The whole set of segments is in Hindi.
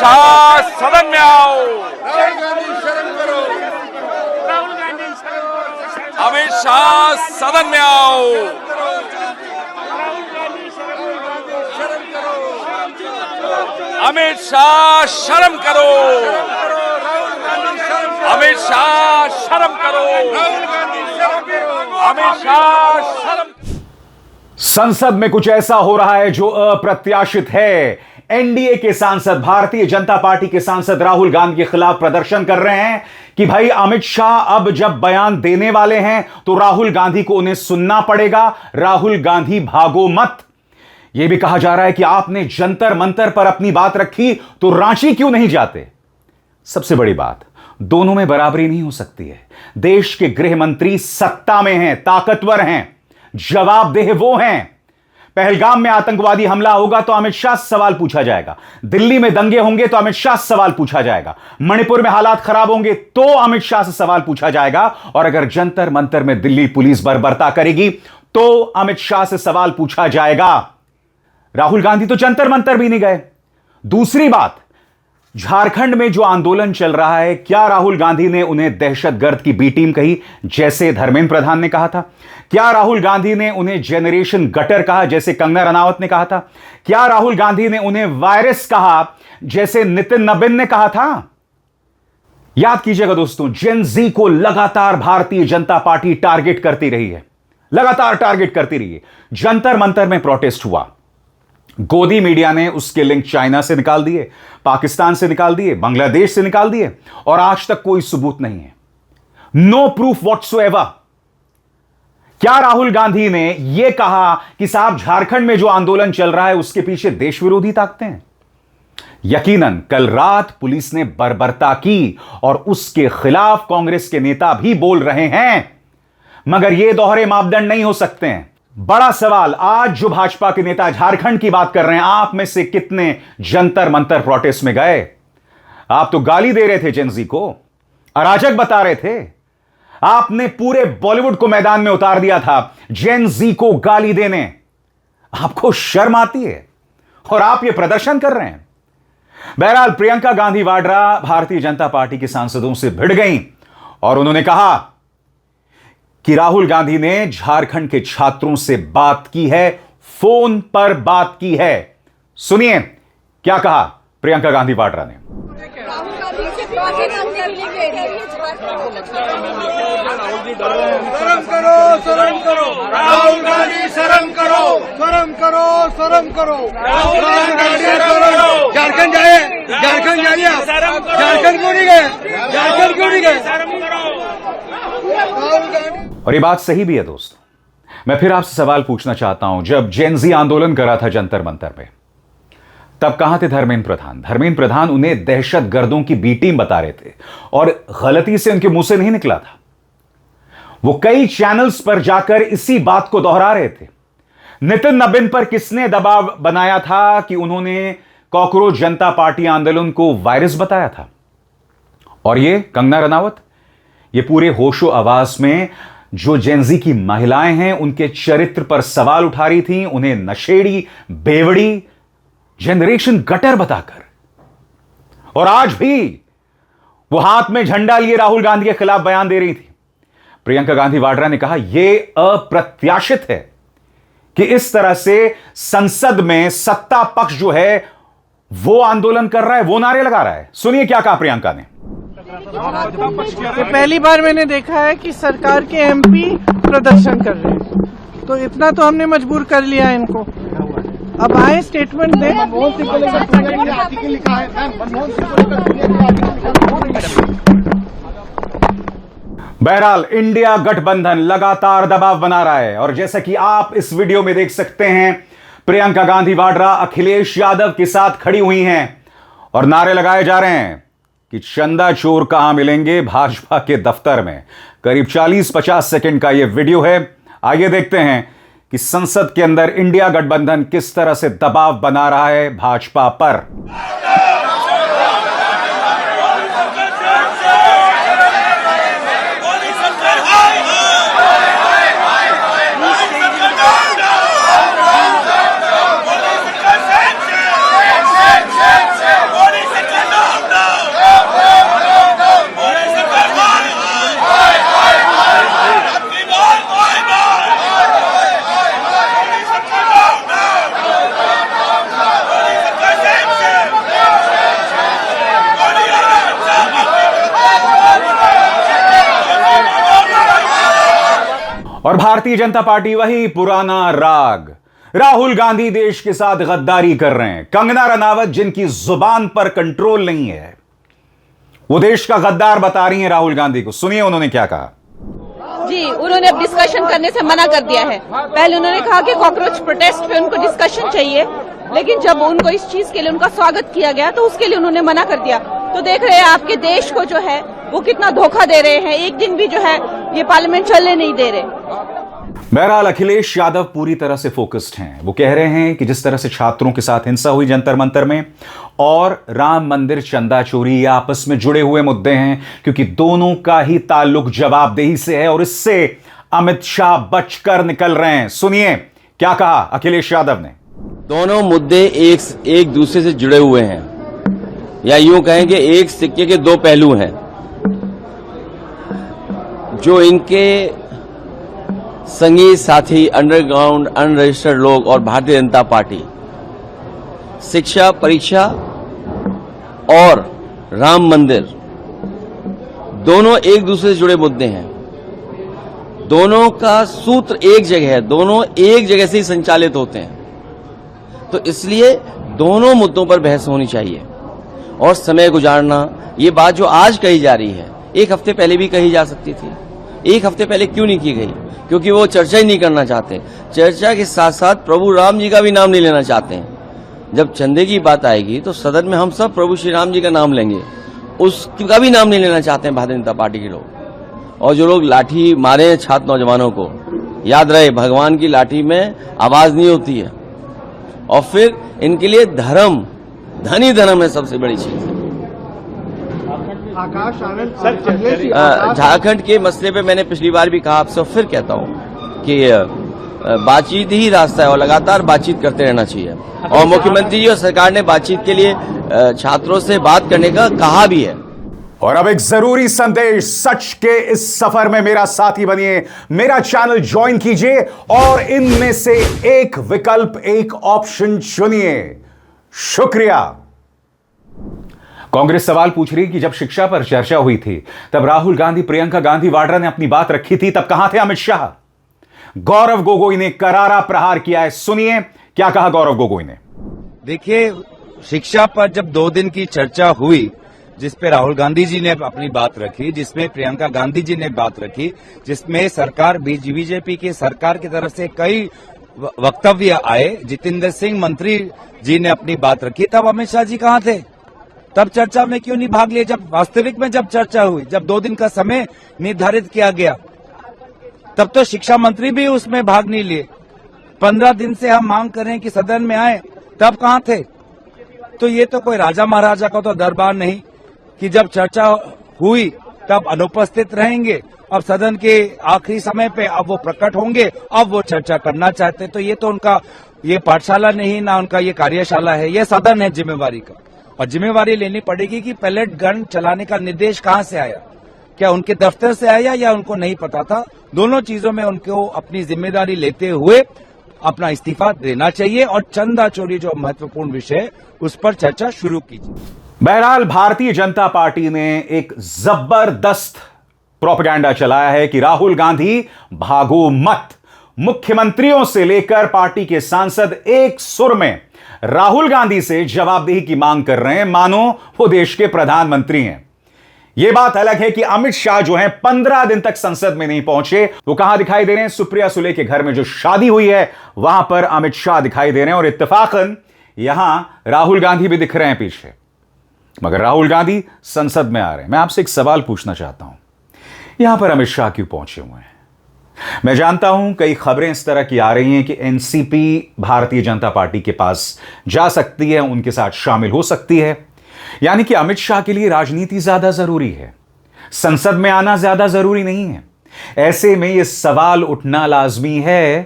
शाह सदन में आओ। राहुल गांधी शर्म करो। अमित शाह सदन में आओ। अमित शाह शर्म करो। अमित शाह शर्म करो। अमित शाह शर्म। संसद में कुछ ऐसा हो रहा है जो अप्रत्याशित है। एनडीए के सांसद, भारतीय जनता पार्टी के सांसद राहुल गांधी के खिलाफ प्रदर्शन कर रहे हैं कि भाई अमित शाह अब जब बयान देने वाले हैं तो राहुल गांधी को उन्हें सुनना पड़ेगा। राहुल गांधी भागो मत। यह भी कहा जा रहा है कि आपने जंतर मंतर पर अपनी बात रखी तो रांची क्यों नहीं जाते। सबसे बड़ी बात, दोनों में बराबरी नहीं हो सकती है। देश के गृह मंत्री सत्ता में हैं, ताकतवर हैं, जवाबदेह वो हैं। पहलगाम में आतंकवादी हमला होगा तो अमित शाह से सवाल पूछा जाएगा। दिल्ली में दंगे होंगे तो अमित शाह से सवाल पूछा जाएगा। मणिपुर में हालात खराब होंगे तो अमित शाह से सवाल पूछा जाएगा। और अगर जंतर मंतर में दिल्ली पुलिस बर्बरता करेगी तो अमित शाह से सवाल पूछा जाएगा। राहुल गांधी तो जंतर मंतर भी नहीं गए। दूसरी बात, झारखंड में जो आंदोलन चल रहा है, क्या राहुल गांधी ने उन्हें दहशतगर्द की बी टीम कही जैसे धर्मेंद्र प्रधान ने कहा था? क्या राहुल गांधी ने उन्हें जेनरेशन गटर कहा जैसे कंगना रनावत ने कहा था? क्या राहुल गांधी ने उन्हें वायरस कहा जैसे नितिन नबीन ने कहा था? याद कीजिएगा दोस्तों, जेन जी को लगातार भारतीय जनता पार्टी टारगेट करती रही है, लगातार टारगेट करती रही है। जंतर मंतर में प्रोटेस्ट हुआ, गोदी मीडिया ने उसके लिंक चाइना से निकाल दिए, पाकिस्तान से निकाल दिए, बांग्लादेश से निकाल दिए और आज तक कोई सबूत नहीं है। No proof whatsoever. क्या राहुल गांधी ने यह कहा कि साहब झारखंड में जो आंदोलन चल रहा है उसके पीछे देश विरोधी ताकतें हैं? यकीनन कल रात पुलिस ने बर्बरता की और उसके खिलाफ कांग्रेस के नेता भी बोल रहे हैं, मगर यह दोहरे मापदंड नहीं हो सकते हैं। बड़ा सवाल, आज जो भाजपा के नेता झारखंड की बात कर रहे हैं, आप में से कितने जंतर मंतर प्रोटेस्ट में गए? आप तो गाली दे रहे थे जेनजी को, अराजक बता रहे थे। आपने पूरे बॉलीवुड को मैदान में उतार दिया था जेनजी को गाली देने। आपको शर्म आती है और आप यह प्रदर्शन कर रहे हैं। बहरहाल प्रियंका गांधी वाड्रा भारतीय जनता पार्टी के सांसदों से भिड़ गईं और उन्होंने कहा कि राहुल गांधी ने झारखंड के छात्रों से बात की है, फोन पर बात की है। सुनिए क्या कहा प्रियंका गांधी वाड्रा ने। शर्म करो, शर्म करो, राहुल गांधी शर्म करो, शर्म करो, शर्म करो, राहुल गांधी शर्म करो। झारखंड जाए, झारखंड जाइए, झारखंड क्यों नहीं गए? झारखंड क्यों नहीं गए? राहुल गांधी। और ये बात सही भी है दोस्तों। मैं फिर आपसे सवाल पूछना चाहता हूं, जब जेनजी आंदोलन करा था जंतर मंतर पे, तब कहां थे धर्मेंद्र प्रधान? धर्मेंद्र प्रधान उन्हें दहशतगर्दों की बी टीम बता रहे थे और गलती से उनके मुंह से नहीं निकला था। वो कई चैनल्स पर जाकर इसी बात को दोहरा रहे थे। नितिन नबीन पर किसने दबाव बनाया था कि उन्होंने कॉकरोच जनता पार्टी आंदोलन को वायरस बताया था? और ये कंगना रनावत, ये पूरे होशो आवाज में जो जेनजी की महिलाएं हैं उनके चरित्र पर सवाल उठा रही थी, उन्हें नशेड़ी, बेवड़ी, जनरेशन गटर बताकर। और आज भी वो हाथ में झंडा लिए राहुल गांधी के खिलाफ बयान दे रही थी। प्रियंका गांधी वाड्रा ने कहा यह अप्रत्याशित है कि इस तरह से संसद में सत्ता पक्ष जो है वो आंदोलन कर रहा है, वो नारे लगा रहा है। सुनिए क्या कहा प्रियंका ने। ये पहली बार मैंने देखा है कि सरकार के एमपी प्रदर्शन कर रहे हैं, तो इतना तो हमने मजबूर कर लिया है इनको। अब आए स्टेटमेंट दें। बहरहाल इंडिया गठबंधन लगातार दबाव बना रहा है और जैसा कि आप इस वीडियो में देख सकते हैं, प्रियंका गांधी वाड्रा अखिलेश यादव के साथ खड़ी हुई हैं और नारे लगाए जा रहे हैं कि चंदा चोर कहां मिलेंगे भाजपा के दफ्तर में। करीब 40-50 सेकंड का यह वीडियो है। आइए देखते हैं कि संसद के अंदर इंडिया गठबंधन किस तरह से दबाव बना रहा है भाजपा पर। और भारतीय जनता पार्टी वही पुराना राग, राहुल गांधी देश के साथ गद्दारी कर रहे हैं। कंगना रनावत जिनकी जुबान पर कंट्रोल नहीं है, वो देश का गद्दार बता रही हैं राहुल गांधी को। सुनिए उन्होंने क्या कहा। जी, उन्होंने अब डिस्कशन करने से मना कर दिया है। पहले उन्होंने कहा कि कॉकरोच प्रोटेस्ट पे उनको डिस्कशन चाहिए, लेकिन जब उनको इस चीज के लिए उनका स्वागत किया गया तो उसके लिए उन्होंने मना कर दिया। तो देख रहे हैं आपके देश को जो है वो कितना धोखा दे रहे हैं। एक दिन भी जो है ये पार्लियामेंट चलने नहीं दे रहे। बहरहाल अखिलेश यादव पूरी तरह से फोकस्ड हैं। वो कह रहे हैं कि जिस तरह से छात्रों के साथ हिंसा हुई जंतर मंतर में और राम मंदिर चंदा चोरी ये आपस में जुड़े हुए मुद्दे हैं, क्योंकि दोनों का ही ताल्लुक जवाबदेही से है और इससे अमित शाह बचकर निकल रहे हैं। सुनिए क्या कहा अखिलेश यादव ने। दोनों मुद्दे एक दूसरे से जुड़े हुए हैं, या यूं कहें कि एक सिक्के के दो पहलू हैं। जो इनके संगी साथी अंडरग्राउंड अनरजिस्टर्ड लोग और भारतीय जनता पार्टी शिक्षा परीक्षा और राम मंदिर दोनों एक दूसरे से जुड़े मुद्दे हैं। दोनों का सूत्र एक जगह है, दोनों एक जगह से ही संचालित होते हैं। तो इसलिए दोनों मुद्दों पर बहस होनी चाहिए और समय गुजारना, ये बात जो आज कही जा रही है एक हफ्ते पहले भी कही जा सकती थी। एक हफ्ते पहले क्यों नहीं की गई? क्योंकि वो चर्चा ही नहीं करना चाहते। चर्चा के साथ साथ प्रभु राम जी का भी नाम नहीं लेना चाहते हैं। जब चंदे की बात आएगी तो सदन में हम सब प्रभु श्री राम जी का नाम लेंगे, उसका भी नाम नहीं लेना चाहते हैं भारतीय जनता पार्टी के लोग। और जो लोग लाठी मारे छात्र नौजवानों को, याद रहे भगवान की लाठी में आवाज नहीं होती है। और फिर इनके लिए धर्म, धन ही धर्म है सबसे बड़ी चीज। आकाश आनंद झारखंड के मसले पे मैंने पिछली बार भी कहा आपसे और फिर कहता हूं कि बातचीत ही रास्ता है और लगातार बातचीत करते रहना चाहिए। और मुख्यमंत्री जी और सरकार ने बातचीत के लिए छात्रों से बात करने का कहा भी है। और अब एक जरूरी संदेश, सच के इस सफर में मेरा साथी बनिए, मेरा चैनल ज्वाइन कीजिए और इनमें से एक विकल्प, एक ऑप्शन चुनिए। शुक्रिया। कांग्रेस सवाल पूछ रही कि जब शिक्षा पर चर्चा हुई थी तब राहुल गांधी, प्रियंका गांधी वाड्रा ने अपनी बात रखी थी, तब कहां थे अमित शाह? गौरव गोगोई ने करारा प्रहार किया है। सुनिए क्या कहा गौरव गोगोई ने। देखिए, शिक्षा पर जब 2 दिन की चर्चा हुई जिसपे राहुल गांधी जी ने अपनी बात रखी, जिसमें प्रियंका गांधी जी ने बात रखी, जिसमें सरकार बीजेपी की सरकार की तरफ से कई वक्तव्य आए, जितेंद्र सिंह मंत्री जी ने अपनी बात रखी, तब अमित शाह जी कहां थे? तब चर्चा में क्यों नहीं भाग लिए? जब वास्तविक में जब चर्चा हुई, जब 2 दिन का समय निर्धारित किया गया, तब तो शिक्षा मंत्री भी उसमें भाग नहीं लिए। 15 दिन से हम मांग कर रहे हैं कि सदन में आए, तब कहां थे? तो ये तो कोई राजा महाराजा का तो दरबार नहीं कि जब चर्चा हुई तब अनुपस्थित रहेंगे और सदन के आखिरी समय पे अब वो प्रकट होंगे, अब वो चर्चा करना चाहते। तो ये तो उनका ये पाठशाला नहीं, ना उनका ये कार्यशाला है, ये सदन है जिम्मेवारी का। और जिम्मेवारी लेनी पड़ेगी कि पैलेट गन चलाने का निर्देश कहां से आया, क्या उनके दफ्तर से आया या उनको नहीं पता था? दोनों चीजों में उनको अपनी जिम्मेदारी लेते हुए अपना इस्तीफा देना चाहिए और चंदा चोरी जो महत्वपूर्ण विषय, उस पर चर्चा शुरू कीजिए। बहरहाल भारतीय जनता पार्टी ने एक जबरदस्त प्रोपेगेंडा चलाया है कि राहुल गांधी भागो मत। मुख्यमंत्रियों से लेकर पार्टी के सांसद एक सुर में राहुल गांधी से जवाबदेही की मांग कर रहे हैं, मानो वो देश के प्रधानमंत्री हैं। यह बात अलग है कि अमित शाह जो हैं 15 दिन तक संसद में नहीं पहुंचे। वो कहां दिखाई दे रहे हैं? सुप्रिया सुले के घर में जो शादी हुई है वहां पर अमित शाह दिखाई दे रहे हैं और इत्तेफाकन यहां राहुल गांधी भी दिख रहे हैं पीछे। मगर राहुल गांधी संसद में आ रहे हैं। मैं आपसे एक सवाल पूछना चाहता हूं, यहां पर अमित शाह क्यों पहुंचे हुए हैं? मैं जानता हूं कई खबरें इस तरह की आ रही हैं कि एनसीपी भारतीय जनता पार्टी के पास जा सकती है, उनके साथ शामिल हो सकती है, यानी कि अमित शाह के लिए राजनीति ज्यादा जरूरी है, संसद में आना ज्यादा जरूरी नहीं है। ऐसे में यह सवाल उठना लाजमी है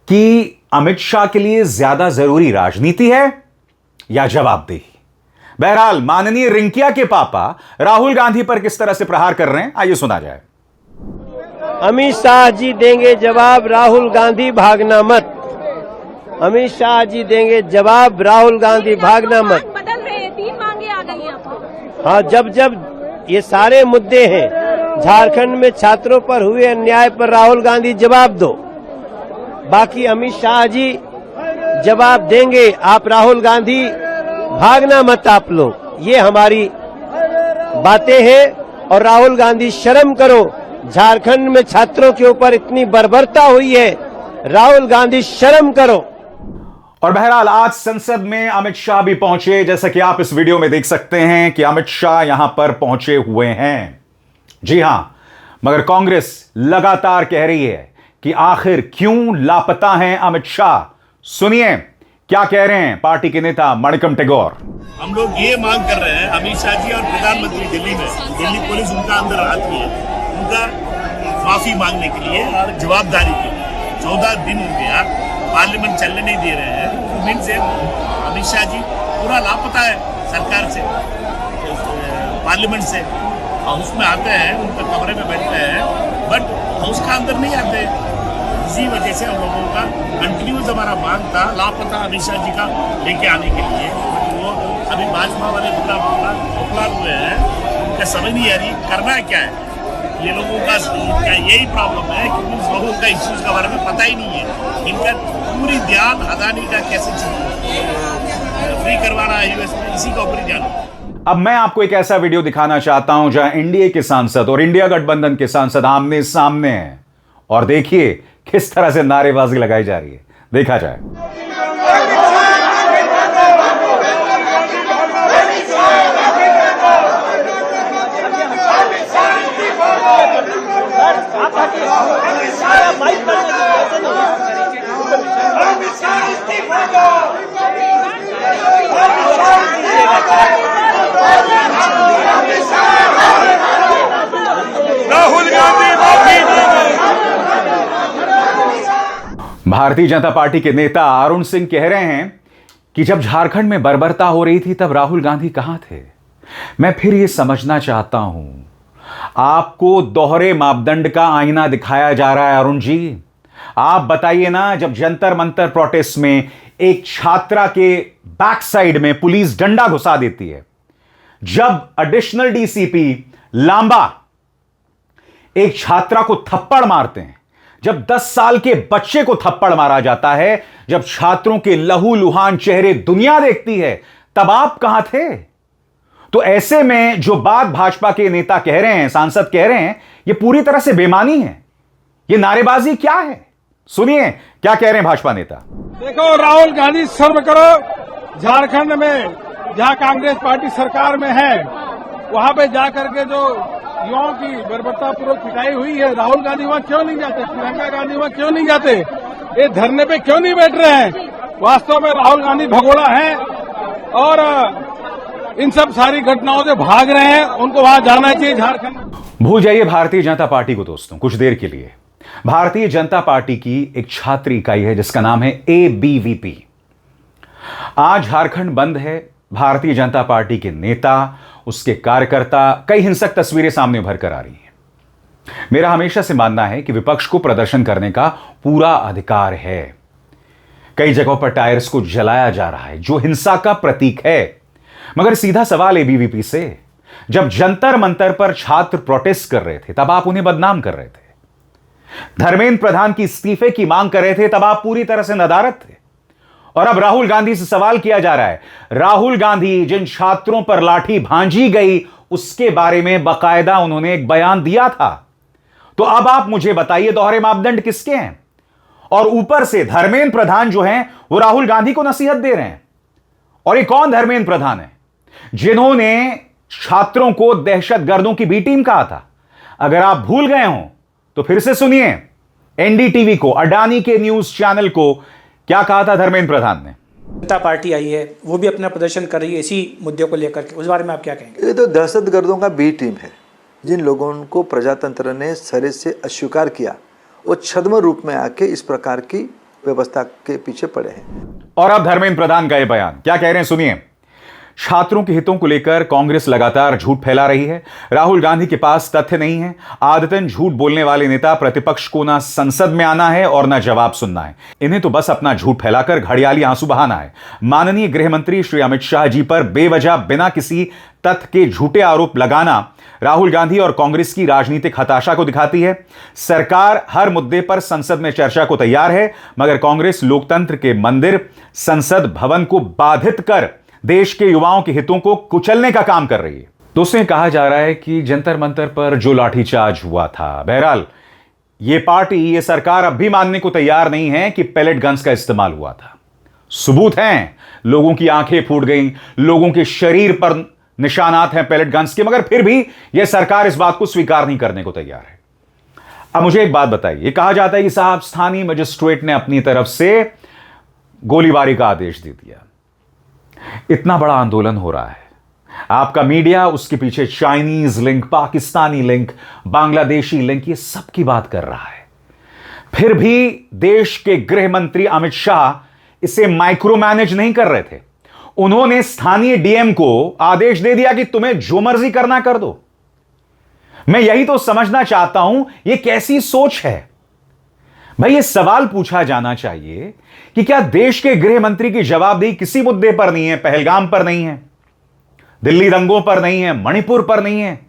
कि अमित शाह के लिए ज्यादा जरूरी राजनीति है या जवाबदेही। बहरहाल माननीय रिंकिया के पापा राहुल गांधी पर किस तरह से प्रहार कर रहे हैं, आइए सुना जाए। अमित शाह जी देंगे जवाब, राहुल गांधी भागना मत। अमित शाह जी देंगे जवाब, राहुल गांधी भागना मत। बदल रहे हैं, 3 मांगे आ गई हैं। हाँ, जब ये सारे मुद्दे हैं झारखंड में छात्रों पर हुए अन्याय पर राहुल गांधी जवाब दो। बाकी अमित शाह जी जवाब देंगे। आप राहुल गांधी भागना मत आप लोग, ये हमारी बातें हैं। और राहुल गांधी शर्म करो, झारखंड में छात्रों के ऊपर इतनी बर्बरता हुई है, राहुल गांधी शर्म करो। और बहरहाल आज संसद में अमित शाह भी पहुंचे, जैसा कि आप इस वीडियो में देख सकते हैं कि अमित शाह यहां पर पहुंचे हुए हैं। जी हां, मगर कांग्रेस लगातार कह रही है कि आखिर क्यों लापता हैं अमित शाह। सुनिए क्या कह रहे हैं पार्टी के नेता मणिकम टेगोर। हम लोग ये मांग कर रहे हैं अमित शाह जी और प्रधानमंत्री दिल्ली में, दिल्ली पुलिस उनका अंदर आती है, उनका माफी मांगने के लिए और जवाबदारी के लिए। 14 दिन हो गया, पार्लियामेंट चलने नहीं दे रहे हैं। मीन से अमित शाह जी पूरा लापता है सरकार से, पार्लियामेंट से। हाउस में आते हैं, उनके कमरे में बैठते हैं, बट हाउस का अंदर नहीं आते। इसी वजह से हम लोगों का कंटिन्यूस हमारा मांग था लापता अमित शाह जी का लेके आने के लिए। वो अभी भाजपा वाले बुला हुए हैं, उनका समझ नहीं आ रही करना क्या है। ये लोगों का यही प्रॉब्लम है क्योंकि उन लोगों का इश्यूज के बारे में पता ही नहीं है। इनका पूरी ध्यान अदानी का कैसे फ्री करवाना है यूएस में, इसी का ऊपर ध्यान। अब मैं आपको एक ऐसा वीडियो दिखाना चाहता हूं जहां एनडीए के सांसद और इंडिया गठबंधन के सांसद आमने सामने हैं, और देखिए किस तरह से नारेबाजी लगाई जा रही है। देखा जाए। राहुल गांधी माफी भारतीय जनता पार्टी के नेता अरुण सिंह कह रहे हैं कि जब झारखंड में बर्बरता हो रही थी तब राहुल गांधी कहां थे। मैं फिर यह समझना चाहता हूं, आपको दोहरे मापदंड का आईना दिखाया जा रहा है अरुण जी। आप बताइए ना, जब जंतर मंतर प्रोटेस्ट में एक छात्रा के बैक साइड में पुलिस डंडा घुसा देती है, जब एडिशनल डीसीपी लांबा एक छात्रा को थप्पड़ मारते हैं, जब 10 साल के बच्चे को थप्पड़ मारा जाता है, जब छात्रों के लहू लुहान चेहरे दुनिया देखती है, तब आप कहां थे। तो ऐसे में जो बात भाजपा के नेता कह रहे हैं, सांसद कह रहे हैं, यह पूरी तरह से बेमानी है। यह नारेबाजी क्या है, सुनिए क्या कह रहे हैं भाजपा नेता। देखो राहुल गांधी, शर्म करो। झारखंड में जहां कांग्रेस पार्टी सरकार में है, वहां पे जाकर के जो युवाओं की बर्बरता पूर्वक पिटाई हुई है, राहुल गांधी वहां क्यों नहीं जाते, प्रियंका गांधी वहां क्यों नहीं जाते, ये धरने पे क्यों नहीं बैठ रहे हैं। वास्तव में राहुल गांधी भगोड़ा है और इन सब सारी घटनाओं से भाग रहे हैं। उनको वहां जाना चाहिए झारखंड। भूल जाइए भारतीय जनता पार्टी को दोस्तों कुछ देर के लिए। भारतीय जनता पार्टी की एक छात्र इकाई है जिसका नाम है ABVP। आज झारखंड बंद है। भारतीय जनता पार्टी के नेता, उसके कार्यकर्ता, कई हिंसक तस्वीरें सामने उभर कर आ रही हैं। मेरा हमेशा से मानना है कि विपक्ष को प्रदर्शन करने का पूरा अधिकार है। कई जगहों पर टायर्स को जलाया जा रहा है जो हिंसा का प्रतीक है। मगर सीधा सवाल ABVP से, जब जंतर मंतर पर छात्र प्रोटेस्ट कर रहे थे तब आप उन्हें बदनाम कर रहे थे। धर्मेंद्र प्रधान की इस्तीफे की मांग कर रहे थे तब आप पूरी तरह से नदारद थे। और अब राहुल गांधी से सवाल किया जा रहा है। राहुल गांधी जिन छात्रों पर लाठी भांजी गई उसके बारे में बाकायदा उन्होंने एक बयान दिया था। तो अब आप मुझे बताइए दोहरे मापदंड किसके हैं। और ऊपर से धर्मेंद्र प्रधान जो हैं वो राहुल गांधी को नसीहत दे रहे हैं। और ये कौन धर्मेंद्र प्रधान है जिन्होंने छात्रों को दहशतगर्दों की बी टीम कहा था। अगर आप भूल गए हो तो फिर से सुनिए NDTV को, अडानी के न्यूज चैनल को, क्या कहा था धर्मेंद्र प्रधान ने। जनता पार्टी आई है, वो भी अपना प्रदर्शन कर रही है इसी मुद्दे को लेकर के, उस बारे में आप क्या कहेंगे। ये तो दहशतगर्दों का बी टीम है। जिन लोगों को प्रजातंत्र ने सरे से अस्वीकार किया, वो छद्म रूप में आके इस प्रकार की व्यवस्था के पीछे पड़े हैं। और अब धर्मेंद्र प्रधान का यह बयान क्या कह रहे हैं सुनिए। छात्रों के हितों को लेकर कांग्रेस लगातार झूठ फैला रही है। राहुल गांधी के पास तथ्य नहीं है। आदतन झूठ बोलने वाले नेता प्रतिपक्ष को ना संसद में आना है और ना जवाब सुनना है। इन्हें तो बस अपना झूठ फैलाकर घड़ियाली आंसू बहाना है। माननीय गृह मंत्री श्री अमित शाह जी पर बेवजह बिना किसी तथ्य के झूठे आरोप लगाना राहुल गांधी और कांग्रेस की राजनीतिक हताशा को दिखाती है। सरकार हर मुद्दे पर संसद में चर्चा को तैयार है, मगर कांग्रेस लोकतंत्र के मंदिर संसद भवन को बाधित कर देश के युवाओं के हितों को कुचलने का काम कर रही है। दोस्तों, कहा जा रहा है कि जंतर मंतर पर जो लाठीचार्ज हुआ था, बहरहाल ये पार्टी, ये सरकार अब भी मानने को तैयार नहीं है कि पैलेट गन्स का इस्तेमाल हुआ था। सबूत हैं, लोगों की आंखें फूट गई, लोगों के शरीर पर निशानात हैं पैलेट गन्स के, मगर फिर भी यह सरकार इस बात को स्वीकार नहीं करने को तैयार है। अब मुझे एक बात बताइए, कहा जाता है कि साहब स्थानीय मजिस्ट्रेट ने अपनी तरफ से गोलीबारी का आदेश दे दिया। इतना बड़ा आंदोलन हो रहा है, आपका मीडिया उसके पीछे Chinese link, Pakistani link, Bangladeshi link, ये सब की बात कर रहा है। फिर भी देश के गृह मंत्री अमित शाह इसे माइक्रो मैनेज नहीं कर रहे थे। उन्होंने स्थानीय डीएम को आदेश दे दिया कि तुम्हें जो मर्जी करना कर दो। मैं यही तो समझना चाहता हूं, यह कैसी सोच है भाई। यह सवाल पूछा जाना चाहिए कि क्या देश के गृह मंत्री की जवाबदेही किसी मुद्दे पर नहीं है? पहलगाम पर नहीं है, दिल्ली दंगों पर नहीं है, मणिपुर पर नहीं है,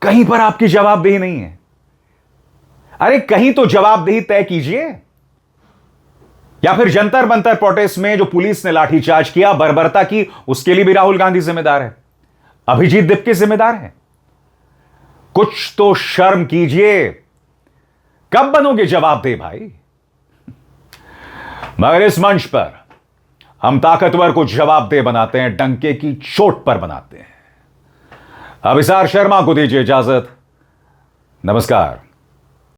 कहीं पर आपकी जवाबदेही नहीं है। अरे कहीं तो जवाबदेही तय कीजिए। या फिर जंतर मंतर प्रोटेस्ट में जो पुलिस ने लाठीचार्ज किया, बर्बरता की, उसके लिए भी राहुल गांधी जिम्मेदार है, अभिजीत दीपके जिम्मेदार है। कुछ तो शर्म कीजिए। कब बनोगे जवाबदेह भाई? मगर इस मंच पर हम ताकतवर को जवाबदेह बनाते हैं, डंके की चोट पर बनाते हैं। अभिसार शर्मा को दीजिए इजाजत। नमस्कार।